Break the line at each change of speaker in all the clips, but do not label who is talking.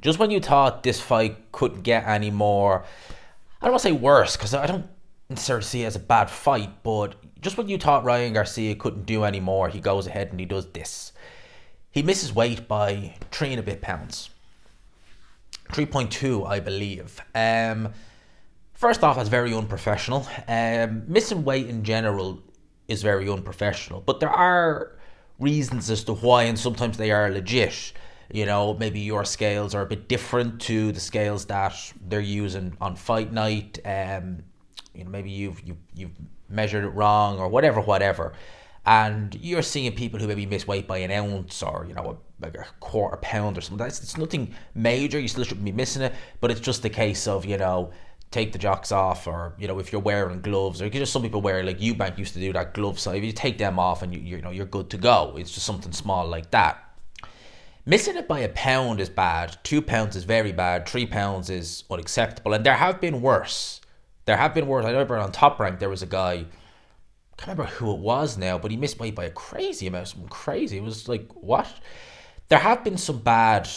Just when you thought this fight couldn't get any more, I don't want to say worse, because I don't necessarily see it as a bad fight, but just when you thought Ryan Garcia couldn't do any more, he goes ahead and he does this. He misses weight by 3 and a bit pounds. 3.2, I believe. First off, that's very unprofessional. Missing weight in general is very unprofessional, but there are reasons as to why, and sometimes they are legit. Maybe your scales are a bit different to the scales that they're using on fight night. Maybe you've measured it wrong or whatever, and you're seeing people who maybe miss weight by an ounce or like a quarter pound or something. It's nothing major. You still shouldn't be missing it, but it's just a case of take the jocks off, or if you're wearing gloves, or just some people wear, like Eubank used to do that glove side. If you take them off and you're good to go. It's just something small like that. Missing it by a pound is bad. 2 pounds is very bad. 3 pounds is unacceptable. And there have been worse. I remember on Top Rank there was a guy, I can't remember who it was now, but he missed weight by a crazy amount. Something crazy. It was like, what? There have been some bad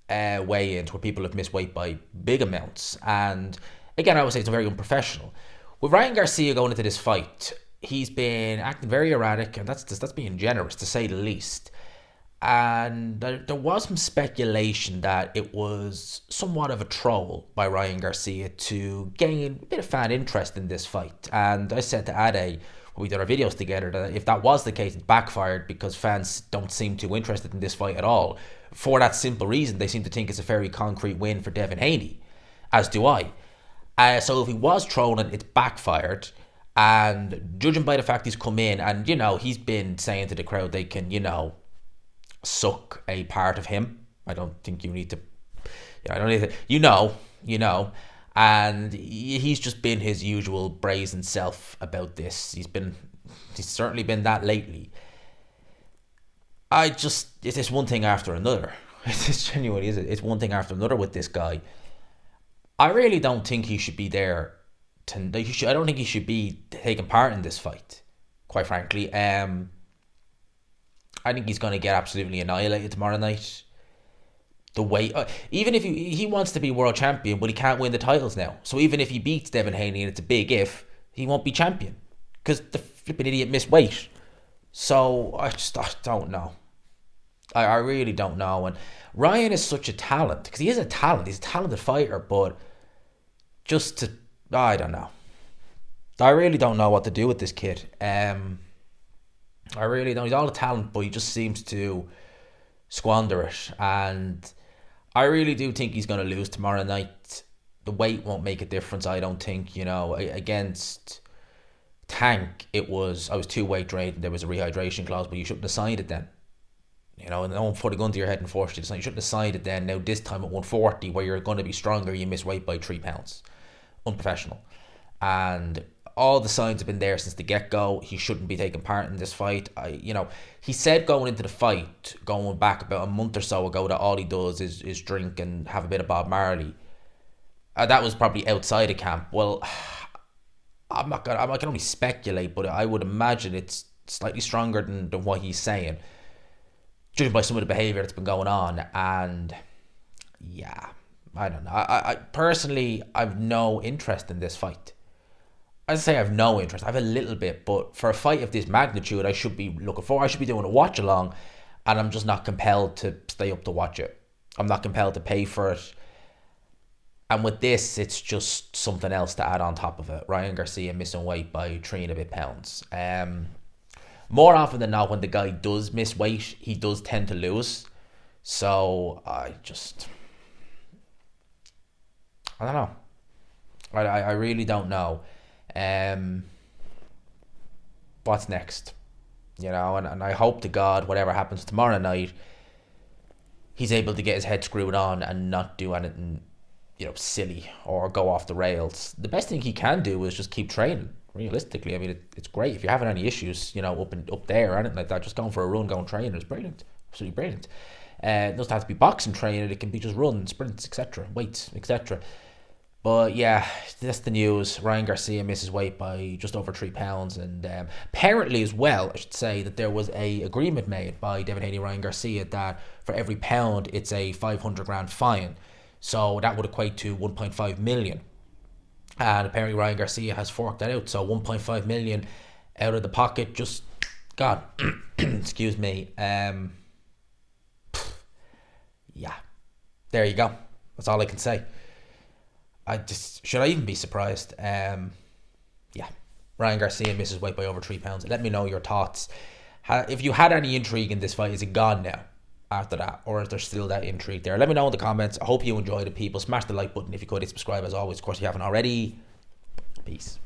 weigh-ins where people have missed weight by big amounts. And again, I would say it's very unprofessional. With Ryan Garcia going into this fight, he's been acting very erratic, and that's being generous, to say the least. And there was some speculation that it was somewhat of a troll by Ryan Garcia to gain a bit of fan interest in this fight. And I said to Ade, when we did our videos together, that if that was the case, it backfired, because fans don't seem too interested in this fight at all. For that simple reason, they seem to think it's a very concrete win for Devin Haney, as do I. So if he was trolling, it's backfired. And judging by the fact he's come in and, he's been saying to the crowd they can, suck a part of him. I don't think you need to, I don't need to, and he's just been his usual brazen self about this. He's certainly been that lately. It's one thing after another. It's genuinely, is it? It's one thing after another with this guy. I really don't think he should be there. I don't think he should be taking part in this fight, quite frankly. I think he's going to get absolutely annihilated tomorrow night. The way, even if he wants to be world champion, but he can't win the titles now. So even if he beats Devin Haney, and it's a big if, he won't be champion because the flipping idiot missed weight. So I don't know. I really don't know. And Ryan is such a talent, because he is a talent. He's a talented fighter, but I don't know. I really don't know what to do with this kid. I really don't. He's all a talent, but he just seems to squander it. And I really do think he's going to lose tomorrow night. The weight won't make a difference, I don't think. Against Tank, I was too weight drained, and there was a rehydration clause, but you shouldn't have signed it then. And no one put a gun to your head and forced you to sign. You shouldn't have signed it then. Now this time at 140, where you're going to be stronger, you miss weight by 3 pounds. Unprofessional. And all the signs have been there since the get-go. He shouldn't be taking part in this fight. He said going into the fight, going back about a month or so ago, that all he does is drink and have a bit of Bob Marley. That was probably outside of camp. Well, I can only speculate, but I would imagine it's slightly stronger than what he's saying, judging by some of the behaviour that's been going on. And yeah, I don't know. I personally, I've no interest in this fight. As I say, I have no interest. I have a little bit, but for a fight of this magnitude, I should be looking for. I should be doing a watch along, and I'm just not compelled to stay up to watch it. I'm not compelled to pay for it. And with this, it's just something else to add on top of it. Ryan Garcia missing weight by 3 and a bit pounds. More often than not, when the guy does miss weight, he does tend to lose. So I don't know. I really don't know. What's next? And I hope to God, whatever happens tomorrow night, he's able to get his head screwed on and not do anything, silly or go off the rails. The best thing he can do is just keep training. Realistically, I mean, it's great if you're having any issues, up there or anything like that. Just going for a run, going training is brilliant, absolutely brilliant. It doesn't have to be boxing training; it can be just runs, sprints, etc., weights, etc. But yeah, that's the news. Ryan Garcia misses weight by just over £3, and apparently as well, I should say that there was a agreement made by Devin Haney, Ryan Garcia, that for every pound it's a 500 grand fine. So that would equate to 1.5 million. And apparently Ryan Garcia has forked that out. So 1.5 million out of the pocket, just gone. Excuse me. Yeah, there you go. That's all I can say. Should I even be surprised? Yeah, Ryan Garcia misses weight by over £3. Let me know your thoughts. If you had any intrigue in this fight, is it gone now after that, or is there still that intrigue there? Let me know in the comments. I hope you enjoyed it, people. Smash the like button if you could. Hit subscribe as always. Of course, if you haven't already. Peace.